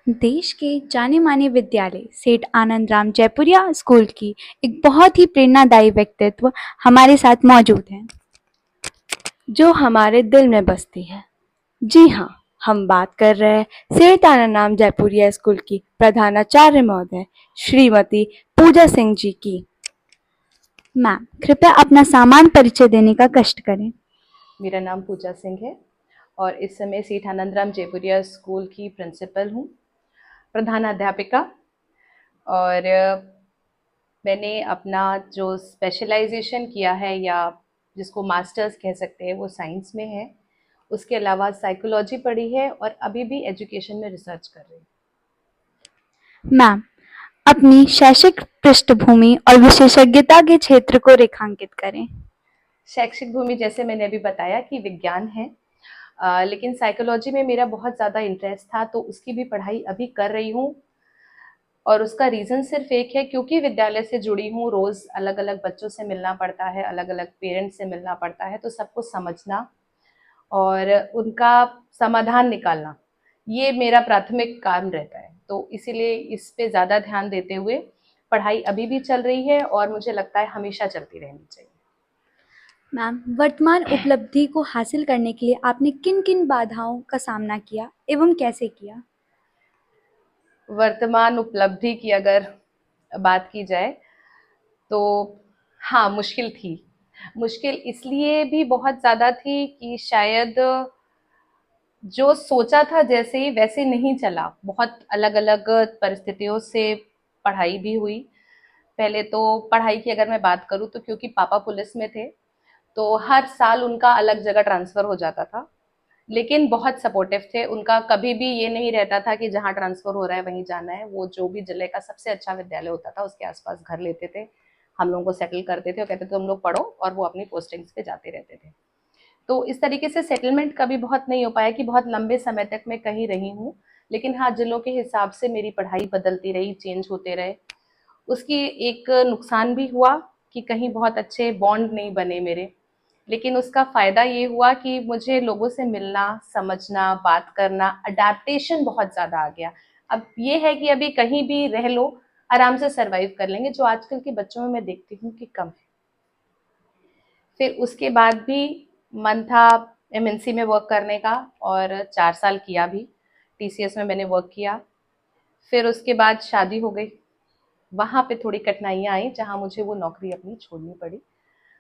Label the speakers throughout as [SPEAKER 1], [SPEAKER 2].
[SPEAKER 1] देश के जाने माने विद्यालय सेठ आनंद राम जयपुरिया स्कूल की एक बहुत ही प्रेरणादायी व्यक्तित्व हमारे साथ मौजूद हैं,
[SPEAKER 2] जो हमारे दिल में बसती है। जी हाँ, हम बात कर रहे हैं सेठ आनंद राम जयपुरिया स्कूल की प्रधानाचार्य महोदय श्रीमती पूजा सिंह जी की।
[SPEAKER 1] मैम कृपया अपना सामान्य परिचय देने का कष्ट करें।
[SPEAKER 3] मेरा नाम पूजा सिंह है और इस समय सेठ आनंदराम जयपुरिया स्कूल की प्रिंसिपल हूँ, प्रधान अध्यापिका। और मैंने अपना जो स्पेशलाइजेशन किया है या जिसको मास्टर्स कह सकते हैं वो साइंस में है। उसके अलावा साइकोलॉजी पढ़ी है और अभी भी एजुकेशन में रिसर्च कर रही हूँ।
[SPEAKER 1] मैम अपनी शैक्षिक पृष्ठभूमि और विशेषज्ञता के क्षेत्र को रेखांकित करें।
[SPEAKER 3] शैक्षिक भूमि जैसे मैंने अभी बताया कि विज्ञान है, लेकिन साइकोलॉजी में मेरा बहुत ज़्यादा इंटरेस्ट था तो उसकी भी पढ़ाई अभी कर रही हूँ। और उसका रीज़न सिर्फ एक है, क्योंकि विद्यालय से जुड़ी हूँ, रोज़ अलग अलग बच्चों से मिलना पड़ता है, अलग अलग पेरेंट्स से मिलना पड़ता है, तो सबको समझना और उनका समाधान निकालना ये मेरा प्राथमिक काम रहता है। तो इसीलिए इस पे ज़्यादा ध्यान देते हुए पढ़ाई अभी भी चल रही है और मुझे लगता है हमेशा चलती रहनी चाहिए।
[SPEAKER 1] मैम वर्तमान उपलब्धि को हासिल करने के लिए आपने किन किन बाधाओं का सामना किया एवं कैसे किया?
[SPEAKER 3] वर्तमान उपलब्धि की अगर बात की जाए तो हाँ, मुश्किल थी। मुश्किल इसलिए भी बहुत ज़्यादा थी कि शायद जो सोचा था जैसे ही वैसे नहीं चला। बहुत अलग अलग परिस्थितियों से पढ़ाई भी हुई। पहले तो पढ़ाई की अगर मैं बात करूँ तो क्योंकि पापा पुलिस में थे तो हर साल उनका अलग जगह ट्रांसफ़र हो जाता था, लेकिन बहुत सपोर्टिव थे। उनका कभी भी ये नहीं रहता था कि जहाँ ट्रांसफ़र हो रहा है वहीं जाना है। वो जो भी जिले का सबसे अच्छा विद्यालय होता था उसके आसपास घर लेते थे, हम लोगों को सेटल करते थे और कहते थे तुम लोग पढ़ो, और वो अपनी पोस्टिंग्स पे जाते रहते थे। तो इस तरीके से सेटलमेंट कभी बहुत नहीं हो पाया कि बहुत लंबे समय तक मैं कहीं रही हूँ। लेकिन हाँ, जिलों के हिसाब से मेरी पढ़ाई बदलती रही, चेंज होते रहे। उसकी एक नुकसान भी हुआ कि कहीं बहुत अच्छे बॉन्ड नहीं बने मेरे। लेकिन उसका फ़ायदा ये हुआ कि मुझे लोगों से मिलना, समझना, बात करना, अडैप्टेशन बहुत ज़्यादा आ गया। अब ये है कि अभी कहीं भी रह लो, आराम से सर्वाइव कर लेंगे, जो आजकल के बच्चों में मैं देखती हूँ कि कम है। फिर उसके बाद भी मन था एमएनसी में वर्क करने का और 4 साल किया भी। टीसीएस में मैंने वर्क किया। फिर उसके बाद शादी हो गई। वहाँ पे थोड़ी कठिनाइयाँ आई जहाँ मुझे वो नौकरी अपनी छोड़नी पड़ी।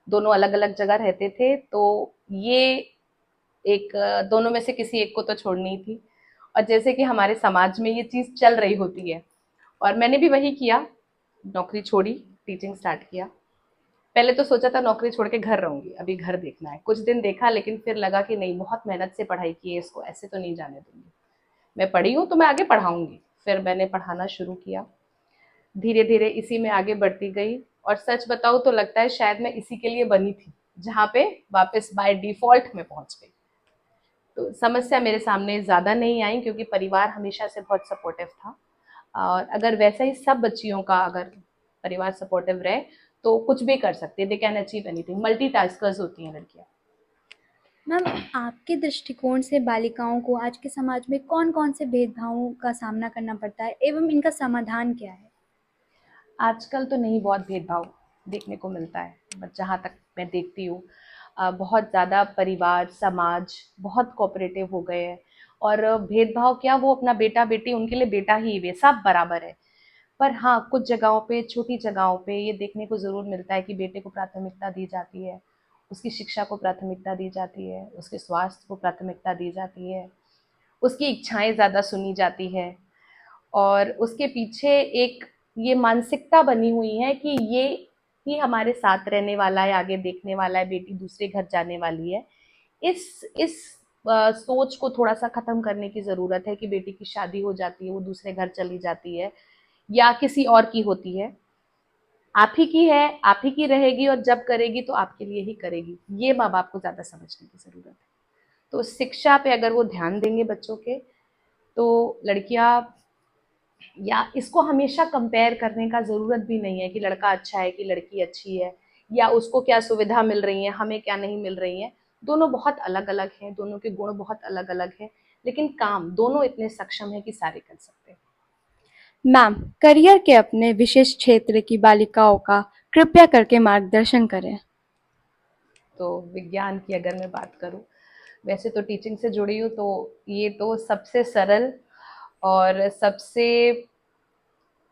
[SPEAKER 3] दोनों अलग-अलग जगह रहते थे तो ये एक दोनों में से किसी एक को तो छोड़नी ही थी। और जैसे कि हमारे समाज में ये चीज़ चल रही होती है और मैंने भी वही किया, नौकरी छोड़ी, टीचिंग स्टार्ट किया। पहले तो सोचा था नौकरी छोड़ के घर रहूँगी, अभी घर देखना है। कुछ दिन देखा लेकिन फिर लगा कि नहीं, बहुत मेहनत से पढ़ाई की है, इसको ऐसे तो नहीं जाने दूँगी। मैं पढ़ी हूँ तो मैं आगे पढ़ाऊँगी। फिर मैंने पढ़ाना शुरू किया। धीरे-धीरे इसी में आगे बढ़ती गई और सच बताऊँ तो लगता है शायद मैं इसी के लिए बनी थी, जहाँ पे वापस बाय डिफ़ॉल्ट मैं पहुँच गई। तो समस्या मेरे सामने ज़्यादा नहीं आई क्योंकि परिवार हमेशा से बहुत सपोर्टिव था। और अगर वैसा ही सब बच्चियों का अगर परिवार सपोर्टिव रहे तो कुछ भी कर सकती है। They can achieve anything. Multitaskers होती हैं लड़कियाँ।
[SPEAKER 1] मैम आपके दृष्टिकोण से बालिकाओं को आज के समाज में कौन-कौन से भेदभावों का सामना करना पड़ता है एवं इनका समाधान क्या है?
[SPEAKER 3] आजकल तो नहीं, बहुत भेदभाव देखने को मिलता है, बट जहाँ तक मैं देखती हूँ बहुत ज़्यादा परिवार, समाज बहुत कोऑपरेटिव हो गए हैं। और भेदभाव क्या, वो अपना बेटा बेटी उनके लिए बेटा ही वे सब बराबर है। पर हाँ, कुछ जगहों पे, छोटी जगहों पे ये देखने को ज़रूर मिलता है कि बेटे को प्राथमिकता दी जाती है, उसकी शिक्षा को प्राथमिकता दी जाती है, उसके स्वास्थ्य को प्राथमिकता दी जाती है, उसकी इच्छाएं ज़्यादा सुनी जाती है। और उसके पीछे एक ये मानसिकता बनी हुई है कि ये ही हमारे साथ रहने वाला है, आगे देखने वाला है, बेटी दूसरे घर जाने वाली है। इस सोच को थोड़ा-सा ख़त्म करने की ज़रूरत है कि बेटी की शादी हो जाती है, वो दूसरे घर चली जाती है या किसी और की होती है। आप ही की है, आप ही की रहेगी और जब करेगी तो आपके लिए ही करेगी। ये माँ-बाप को ज़्यादा समझने की ज़रूरत है। तो शिक्षा पे अगर वो ध्यान देंगे बच्चों के, तो लड़कियाँ, या इसको हमेशा कंपेयर करने का ज़रूरत भी नहीं है कि लड़का अच्छा है कि लड़की अच्छी है, या उसको क्या सुविधा मिल रही है, हमें क्या नहीं मिल रही है। दोनों बहुत अलग-अलग हैं, दोनों के गुण बहुत अलग-अलग हैं। लेकिन काम दोनों इतने सक्षम है कि सारे कर सकते हैं।
[SPEAKER 2] मैम, करियर के अपने विशेष क्षेत्र की बालिकाओं का कृपया करके मार्गदर्शन करें।
[SPEAKER 3] तो विज्ञान की अगर मैं बात करूं, वैसे तो टीचिंग से जुड़ी हूँ, तो ये तो सबसे सरल और सबसे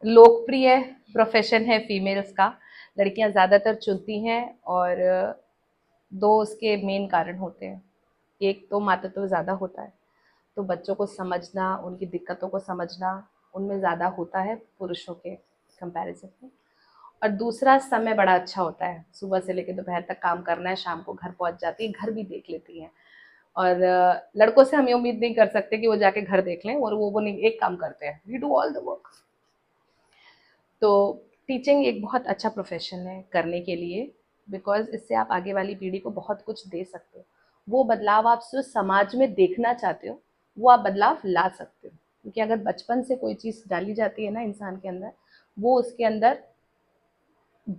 [SPEAKER 3] लोकप्रिय प्रोफेशन है फीमेल्स का। लड़कियां ज़्यादातर चुनती हैं, और दो उसके मेन कारण होते हैं। एक तो मातृत्व ज़्यादा होता है, तो बच्चों को समझना, उनकी दिक्कतों को समझना उनमें ज़्यादा होता है पुरुषों के कंपैरिजन में। और दूसरा, समय बड़ा अच्छा होता है, सुबह से लेकर दोपहर तक काम करना है, शाम को घर पहुंच जाती है, घर भी देख लेती हैं। और लड़कों से हम ये उम्मीद नहीं कर सकते कि वो जाके घर देख लें, और वो नहीं, एक काम करते हैं, we do all the work. तो टीचिंग एक बहुत अच्छा प्रोफेशन है करने के लिए, बिकॉज इससे आप आगे वाली पीढ़ी को बहुत कुछ दे सकते हो। वो बदलाव आप जो समाज में देखना चाहते हो, वो आप बदलाव ला सकते हो। क्योंकि अगर बचपन से कोई चीज़ डाली जाती है ना इंसान के अंदर, वो उसके अंदर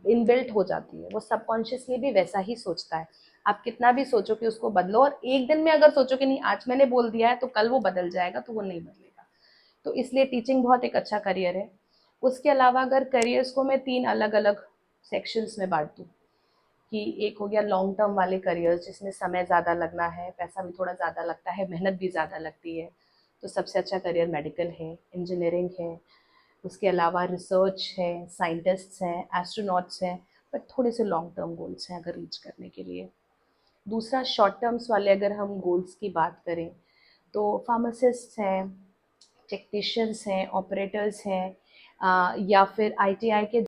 [SPEAKER 3] इनबिल्ट हो जाती है, वो सबकॉन्शियसली भी वैसा ही सोचता है। आप कितना भी सोचो कि उसको बदलो, और एक दिन में अगर सोचो कि नहीं आज मैंने बोल दिया है तो कल वो बदल जाएगा, तो वो नहीं बदलेगा। तो इसलिए टीचिंग बहुत एक अच्छा करियर है। उसके अलावा अगर करियर्स को मैं 3 अलग-अलग सेक्शंस में बाँट दूँ, कि एक हो गया लॉन्ग टर्म वाले करियर्स, जिसमें समय ज़्यादा लगना है, पैसा भी थोड़ा ज़्यादा लगता है, मेहनत भी ज़्यादा लगती है। तो सबसे अच्छा करियर मेडिकल है, इंजीनियरिंग है, उसके अलावा रिसर्च है, साइंटिस्ट्स हैं, एस्ट्रोनॉट्स हैं, बट थोड़े से लॉन्ग टर्म गोल्स हैं अगर रीच करने के लिए। दूसरा, शॉर्ट टर्म्स वाले अगर हम गोल्स की बात करें, तो फार्मासिस्ट्स हैं, टेक्नीशियंस हैं, ऑपरेटर्स हैं, या फिर आईटीआई के